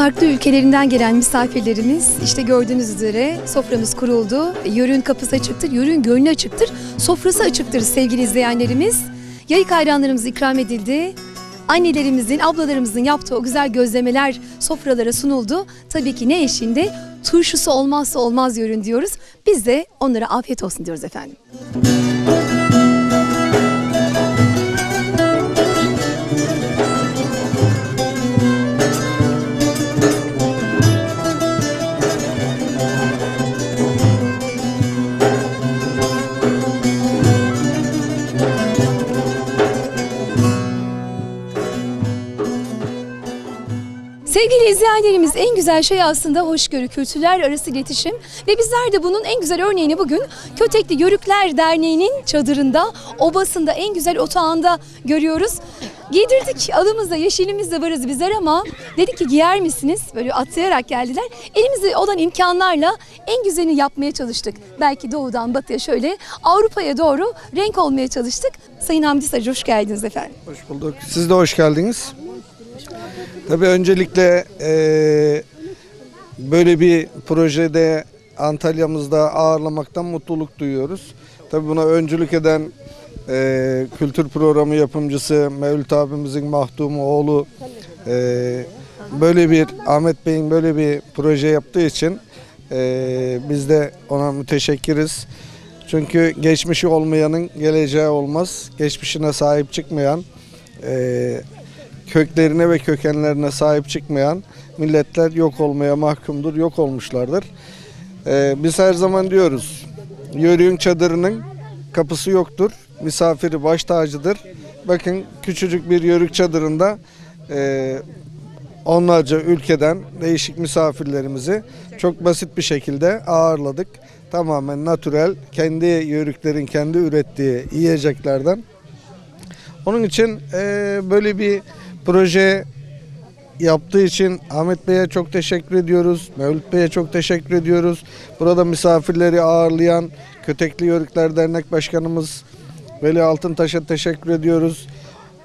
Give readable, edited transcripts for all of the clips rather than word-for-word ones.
farklı ülkelerinden gelen misafirlerimiz, işte gördüğünüz üzere soframız kuruldu. Yörüğün kapısı açıktır, yörüğün gönlü açıktır, sofrası açıktır sevgili izleyenlerimiz. Yayık ayranlarımız ikram edildi. Annelerimizin, ablalarımızın yaptığı o güzel gözlemeler sofralara sunuldu. Tabii ki ne eşliğinde? Turşusu olmazsa olmaz yörüğün diyoruz. Biz de onlara afiyet olsun diyoruz efendim. Sevgili izleyenlerimiz, en güzel şey aslında hoşgörü, kültürler arası iletişim ve bizler de bunun en güzel örneğini bugün Kötekli Yörükler Derneği'nin çadırında, obasında, en güzel otağında görüyoruz. Giydirdik, alımızda, yeşilimizde varız bizler ama dedik ki giyer misiniz? Böyle atlayarak geldiler. Elimizde olan imkanlarla en güzelini yapmaya çalıştık. Belki doğudan batıya şöyle Avrupa'ya doğru renk olmaya çalıştık. Sayın Hamdi Sarıcı, hoş geldiniz efendim. Hoş bulduk. Siz de hoş geldiniz. Tabii öncelikle böyle bir projede Antalya'mızda ağırlamaktan mutluluk duyuyoruz. Tabii buna öncülük eden kültür programı yapımcısı Mevlüt abimizin mahdumu oğlu böyle bir Ahmet Bey'in böyle bir proje yaptığı için biz de ona müteşekkiriz. Çünkü geçmişi olmayanın geleceği olmaz. Geçmişine sahip çıkmayan, köklerine ve kökenlerine sahip çıkmayan milletler yok olmaya mahkumdur, yok olmuşlardır. Biz her zaman diyoruz, yörüğün çadırının kapısı yoktur, misafiri baş tacıdır. Bakın küçücük bir yörük çadırında onlarca ülkeden değişik misafirlerimizi çok basit bir şekilde ağırladık. Tamamen natürel, kendi yörüklerin kendi ürettiği yiyeceklerden. Onun için böyle bir proje yaptığı için Ahmet Bey'e çok teşekkür ediyoruz. Mevlüt Bey'e çok teşekkür ediyoruz. Burada misafirleri ağırlayan Kötekli Yörükler Dernek Başkanımız Veli Altıntaş'a teşekkür ediyoruz.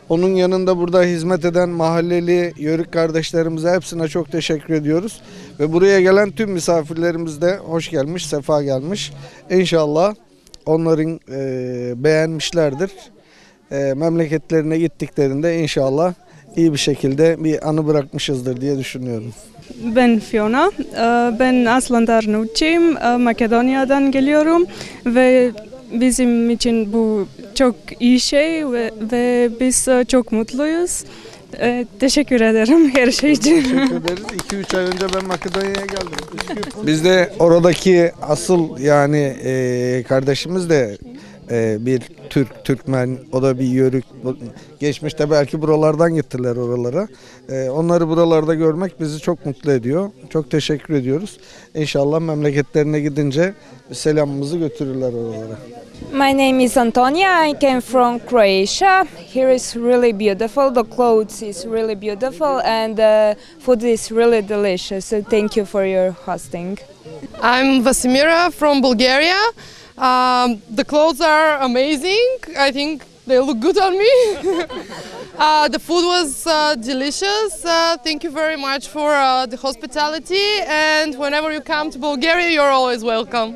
Onun yanında burada hizmet eden mahalleli yörük kardeşlerimize hepsine çok teşekkür ediyoruz. Ve buraya gelen tüm misafirlerimiz de hoş gelmiş, sefa gelmiş. İnşallah onların beğenmişlerdir. Memleketlerine gittiklerinde inşallah iyi bir şekilde bir anı bırakmışızdır diye düşünüyorum. Ben Fiona, ben aslen Arnavutluyum, Makedonya'dan geliyorum ve bizim için bu çok iyi şey ve biz çok mutluyuz. Teşekkür ederim her şey için. Teşekkür ederiz. 2-3 ay önce ben Makedonya'ya geldim. Biz de oradaki asıl yani kardeşimiz de bir Türkmen, o da bir yörük. Geçmişte belki buralardan gittiler oralara. Onları buralarda görmek bizi çok mutlu ediyor. Çok teşekkür ediyoruz. İnşallah memleketlerine gidince selamımızı götürürler oralara. My name is Antonia. I came from Croatia. Here is really beautiful. The clothes is really beautiful and the food is really delicious. So thank you for your hosting. I'm Vasimira from Bulgaria. The clothes are amazing. I think they look good on me. The food was delicious. Thank you very much for the hospitality. And whenever you come to Bulgaria, you're always welcome.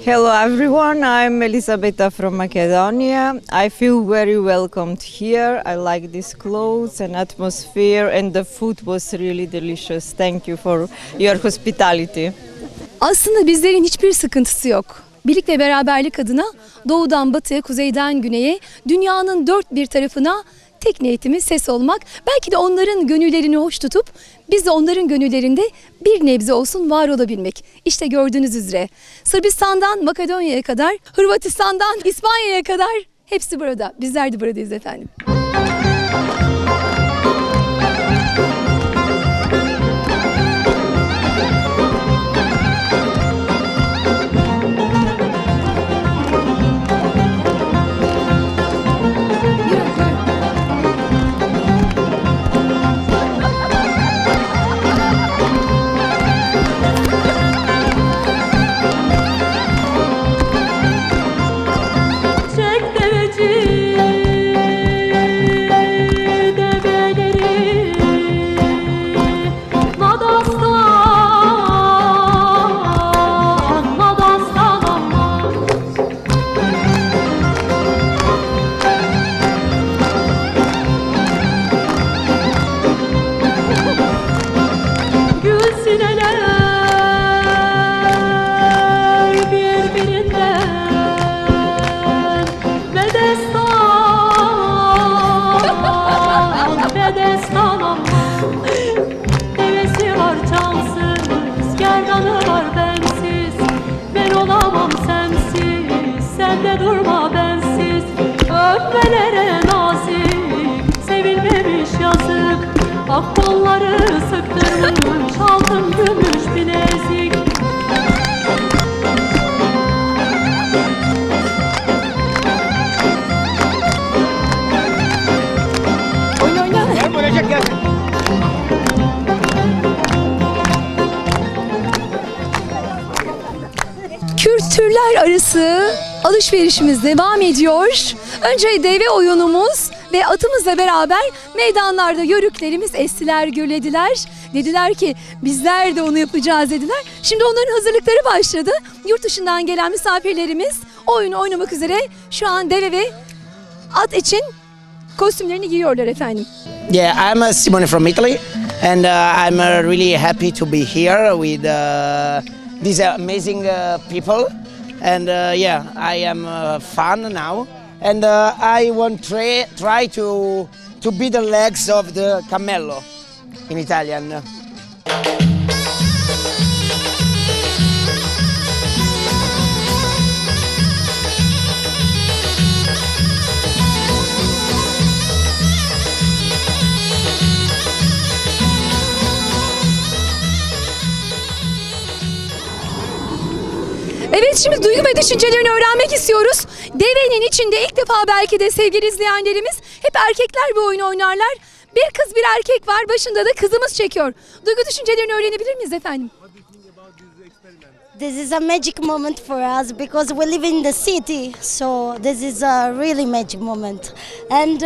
Hello everyone, I'm Elisabeta from Macedonia. I feel very welcomed here. I like these clothes and atmosphere and the food was really delicious. Thank you for your hospitality. Aslında bizlerin hiçbir sıkıntısı yok. Birlik ve beraberlik adına doğudan batıya, kuzeyden güneye, dünyanın dört bir tarafına tek niyetimiz ses olmak. Belki de onların gönüllerini hoş tutup biz de onların gönüllerinde bir nebze olsun var olabilmek. İşte gördüğünüz üzere Sırbistan'dan Makedonya'ya kadar, Hırvatistan'dan İspanya'ya kadar hepsi burada. Bizler de buradayız efendim. Çek deveci de durma bensiz. Öpmelere nazik, sevilmemiş yazık. Ak kolları sıktırmış, altın gümüş bilezik. Kültürler arası alışverişimiz devam ediyor. Önce deve oyunumuz ve atımızla beraber meydanlarda yörüklerimiz estiler, gürlediler. Dediler ki bizler de onu yapacağız dediler. Şimdi onların hazırlıkları başladı. Yurt dışından gelen misafirlerimiz oyunu oynamak üzere şu an deve ve at için kostümlerini giyiyorlar efendim. Yeah, I'm Simone from Italy, and I'm really happy to be here with these amazing people. And yeah, I am fun now, and I want try to be the legs of the cammello in Italian. Evet, şimdi duygu ve düşüncelerini öğrenmek istiyoruz. Devenin içinde ilk defa belki de sevgili izleyenlerimiz hep erkekler bu oyunu oynarlar. Bir kız bir erkek var, başında da kızımız çekiyor. Duygu düşüncelerini öğrenebilir miyiz efendim? This is a magic moment for us because we live in the city, so this is a really magic moment. And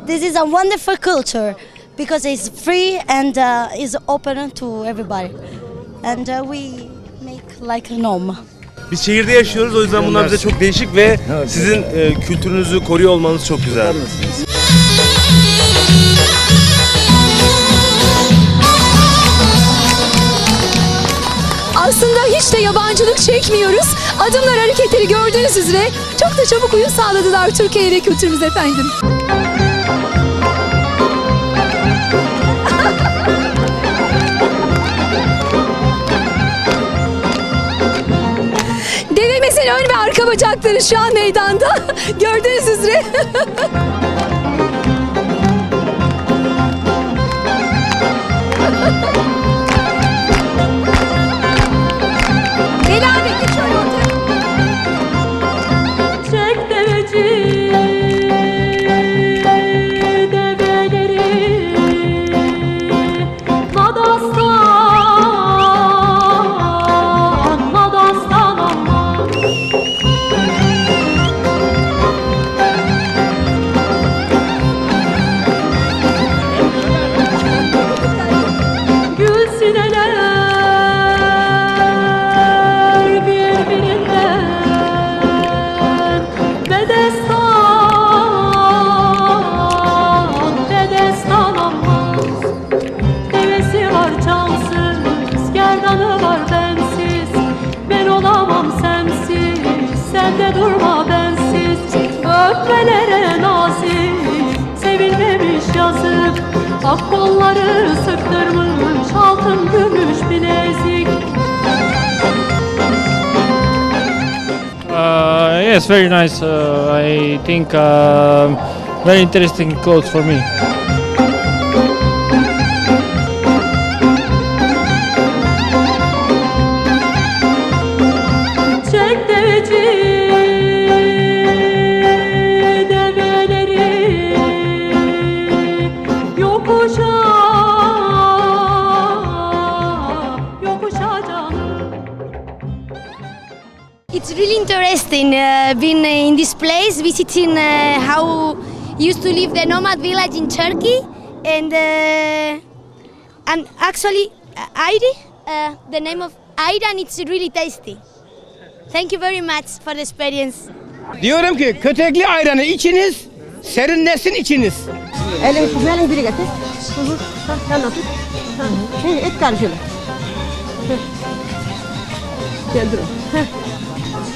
this is a wonderful culture because it's free and is open to everybody. And we make like a home. Biz şehirde yaşıyoruz, o yüzden bunlar bize çok değişik ve sizin kültürünüzü koruyor olmanız çok güzel. Aslında hiç de yabancılık çekmiyoruz. Adımlar, hareketleri gördüğünüz üzere çok da çabuk uyum sağladılar Türkiye ve kültürümüz efendim. Devemizin ön ve arka bacakları şu an meydanda. Gördüğünüz üzere. Devam edin şöyle ortaya. Çek deveci develeri, Madastan, Madastan aman. Gül sineler birbirinden, Bedestan, Bedestan aman. Devesi var cansız, gerdanı var bensiz. Ben olamam sensiz, sen de durma bensiz. Öpmelere nazik, sevilmemiş yazık. Ak kolları sıktırmış, altın gümüş bilezik. Yes, very nice. I think very interesting clothes for me. Çek deveci develeri, yokuşa, yokuşa canım. It's really interesting being in this place, visiting how used to live the nomad village in Turkey, and actually Ayri, the name of Ayri, and it's really tasty. Thank you very much for the experience. Diyorum ki kötekli ayranı içiniz, serinlesin içiniz. Elini kumayla biri getir. Yanına tut. Şey et karışılı. Geldir o.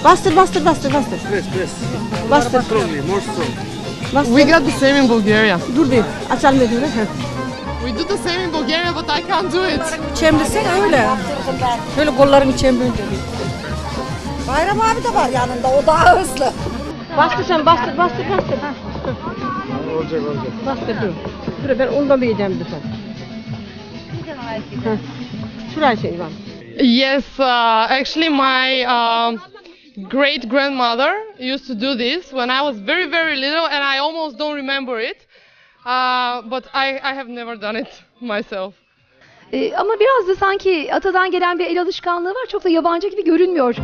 Bastır, bastır, bastır, bastır. Press, press. Bastır. Strongly, more strong. Bastır. We got the same in Bulgaria. Dur bir. Açalım ediyor. We do the same in Bulgaria, but I can't do it. Çemdirsene öyle. Şöyle kollarını çembirince. Bayram abi de var yanında. O daha hızlı. Bastır sen, bastır. Ha. Olacak. Bastır dur. Dur ben ondan da yiyeceğim dur sen. Ha. Şuraya şey var. Yes, actually my great grandmother used to do this when I was very, very little, and I almost don't remember it. But I have never done it myself. Ama biraz da sanki atadan gelen bir el alışkanlığı var. Çok da yabancı gibi görünmüyor.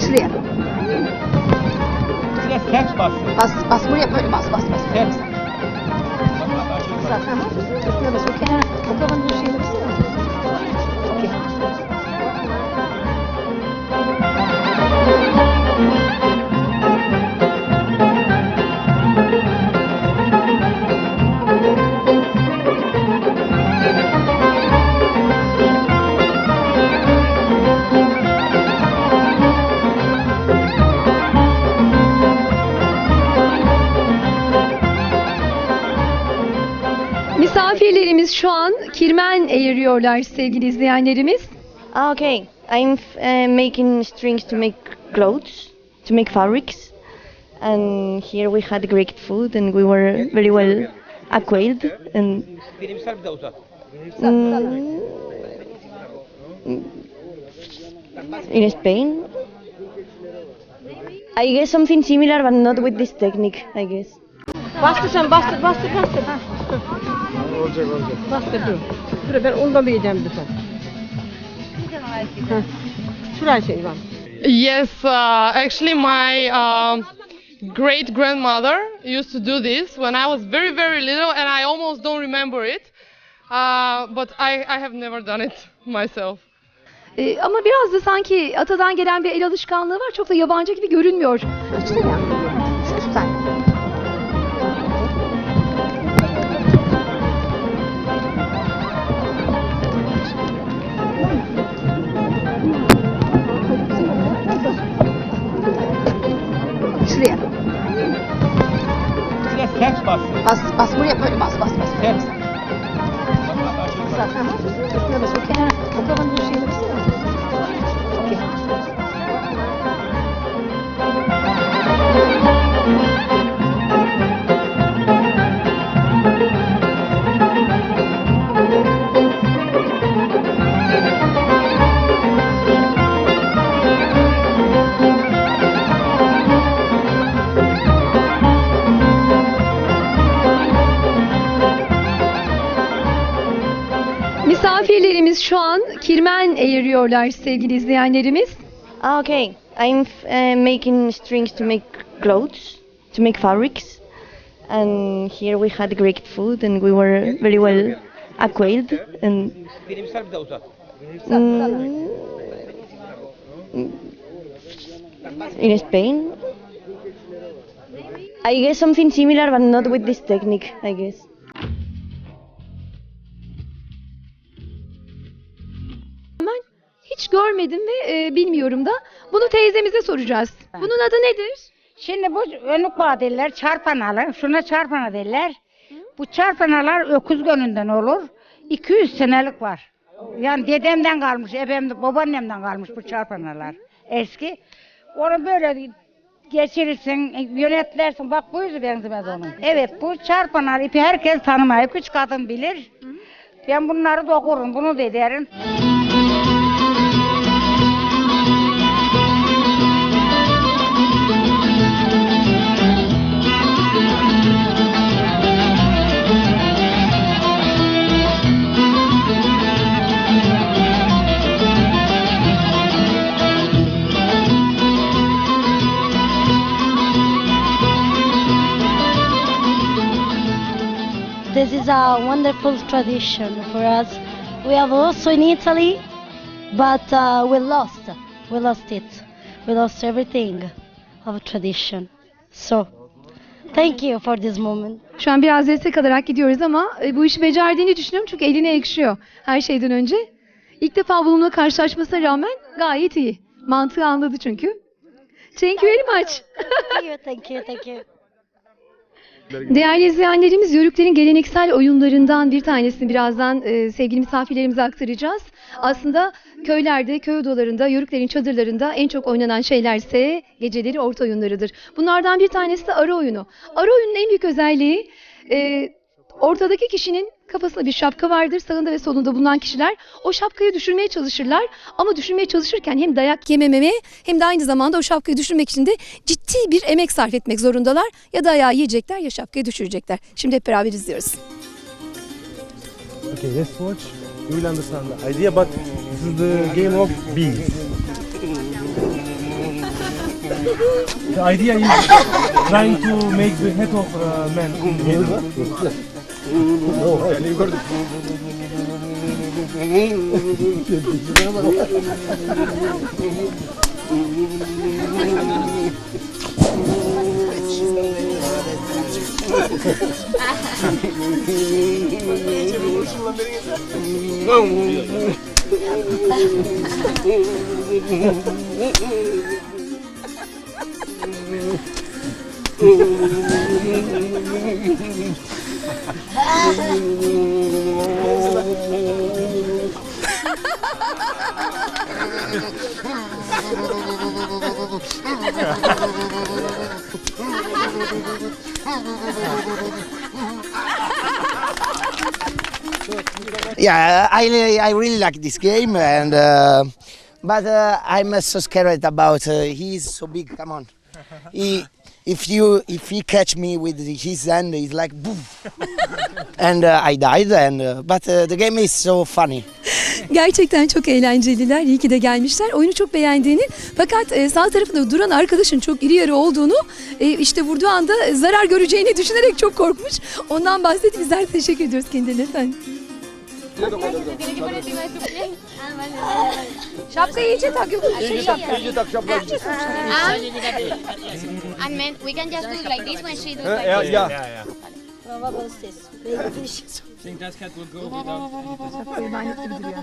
Şuraya. Ters bas. Bas buraya böyle bas. Ters. Şuraya bas. O kenara. O kafanın bu şeyini baksana. Okey. Misafirlerimiz şu an kirmen eğiriyorlar sevgili izleyenlerimiz. Okay, I'm making strings to make clothes, to make fabrics, and here we had great food and we were very well acquainted. And in Spain, I guess something similar, but not with this technique. I guess. Bastır sen, bastır. Ha. Olacak. Bastır dur. Dur ben ondan da yiyeceğim dur sen. Ha. Şuraya şey var. Yes, actually my great grandmother used to do this when I was very, very little, and I almost don't remember it. But I have never done it myself. Ama biraz da sanki atadan gelen bir el alışkanlığı var. Çok da yabancı gibi görünmüyor. Şuraya. Ters bas. Bas buraya böyle bas. Ters. Şuraya bas. O kenara. O kafanın bu şeyini baksana. Okey. Misafirlerimiz şu an kirmen eğiriyorlar sevgili izleyenlerimiz. Okay, I'm making strings to make clothes, to make fabrics, and here we had great food and we were very well acquainted. And in Spain, I guess something similar, but not with this technique. I guess. Ben hiç görmedim ve bilmiyorum da. Bunu teyzemize soracağız. Bunun adı nedir? Şimdi bu önlük bağı derler, çarpanalı. Şuna çarpana derler. Bu çarpanalar öküz gönünden olur. 200 senelik var. Yani dedemden kalmış, babaannemden kalmış bu çarpanalar. Eski. Onu böyle geçirirsin, yönetlersin. Bak bu yüzü benzemez onun. Evet, bu çarpanalı ipi herkes tanımıyor. Küçük kadın bilir. Ben bunları dokurum, bunu da ederim. This is a wonderful tradition for us. We have also in Italy, but we lost it. We lost everything of tradition. So, thank you for this moment. Şu an biraz destek alarak gidiyoruz ama bu işi becerdiğini düşünüyorum çünkü eline yakışıyor her şeyden önce. İlk defa bununla karşılaşmasına rağmen gayet iyi. Mantığı anladı çünkü. Thank you very much. Thank you, thank you. Değerli izleyenlerimiz, Yörüklerin geleneksel oyunlarından bir tanesini birazdan sevgili misafirlerimize aktaracağız. Aslında köylerde, köy odalarında, Yörüklerin çadırlarında en çok oynanan şeylerse geceleri orta oyunlarıdır. Bunlardan bir tanesi de ara oyunu. Ara oyunun en büyük özelliği ortadaki kişinin kafasında bir şapka vardır. Sağında ve solunda bulunan kişiler o şapkayı düşürmeye çalışırlar. Ama düşürmeye çalışırken hem dayak yememeye hem de aynı zamanda o şapkayı düşürmek için de ciddi bir emek sarf etmek zorundalar. Ya dayağı yiyecekler ya şapkayı düşürecekler. Şimdi hep beraber izliyoruz. Okay, let's watch. You will understand the idea, but this is the game of bees. The idea is trying to make the head of a man in the middle. Yeah, I really like this game, and but I'm so scared about. He's so big. Come on, if he catch me with his hand, he's like boom, and I died. And but the game is so funny. Gerçekten çok eğlenceliler. İyi ki de gelmişler. Oyunu çok beğendiğini fakat sağ tarafında duran arkadaşın çok iri yarı olduğunu işte vurduğu anda zarar göreceğini düşünerek çok korkmuş. Ondan bahsetti. Bizler teşekkür ediyoruz kendilerine efendim. Şapkayı iyice tak. Yok şey şapka. İyice tak şapka. And men, we can just do like this when she does like this. Yeah. What was this? I think that cat will go without. Şapkayı emanet gibi duruyor.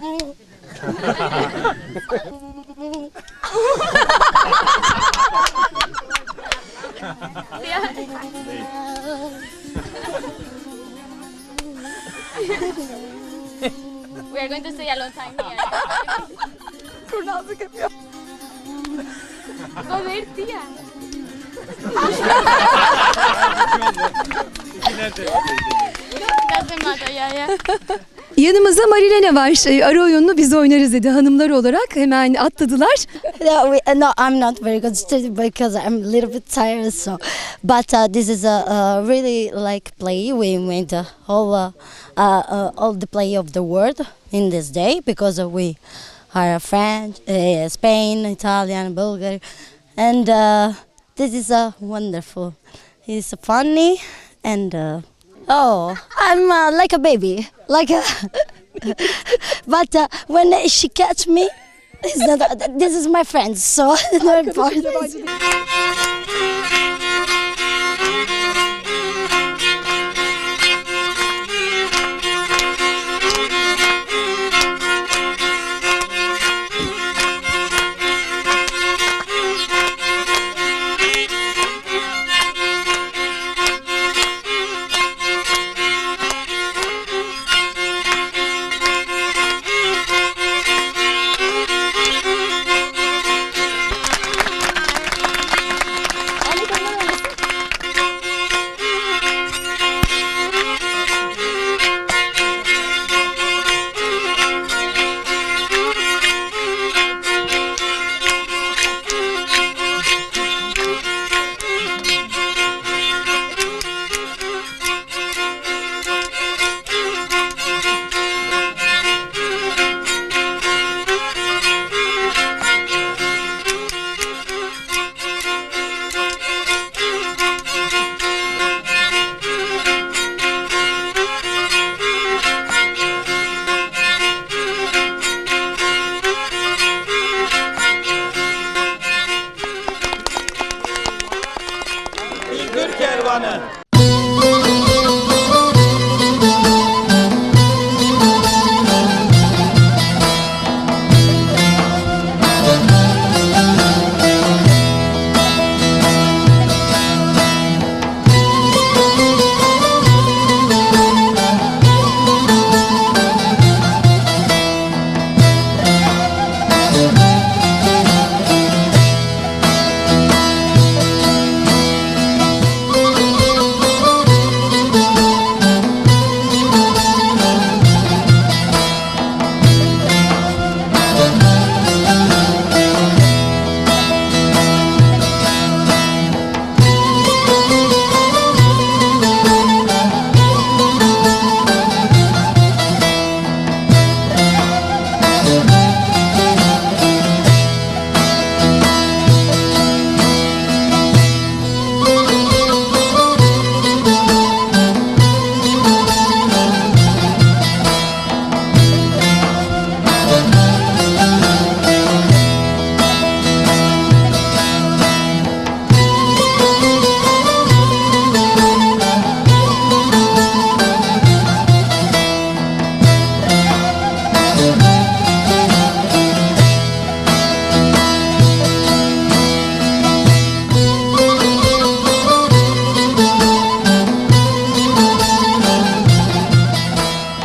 We are going to stay a long time here. Kurnazlık yapıyor. Joder, tía. Doesn't matter, yeah. Yanımızda Marilene var. Ara oyununu biz oynarız dedi hanımlar olarak. Hemen atladılar. No, I'm not very good student because I'm a little bit tired. So, but this is a really like play. We made all the play of the world in this day because we are French, Spain, Italian, Bulgaria, and this is wonderful. It's funny and. Oh, I'm like a baby, like a. But when she catch me, this is my friend, so no important. Kır kervanı.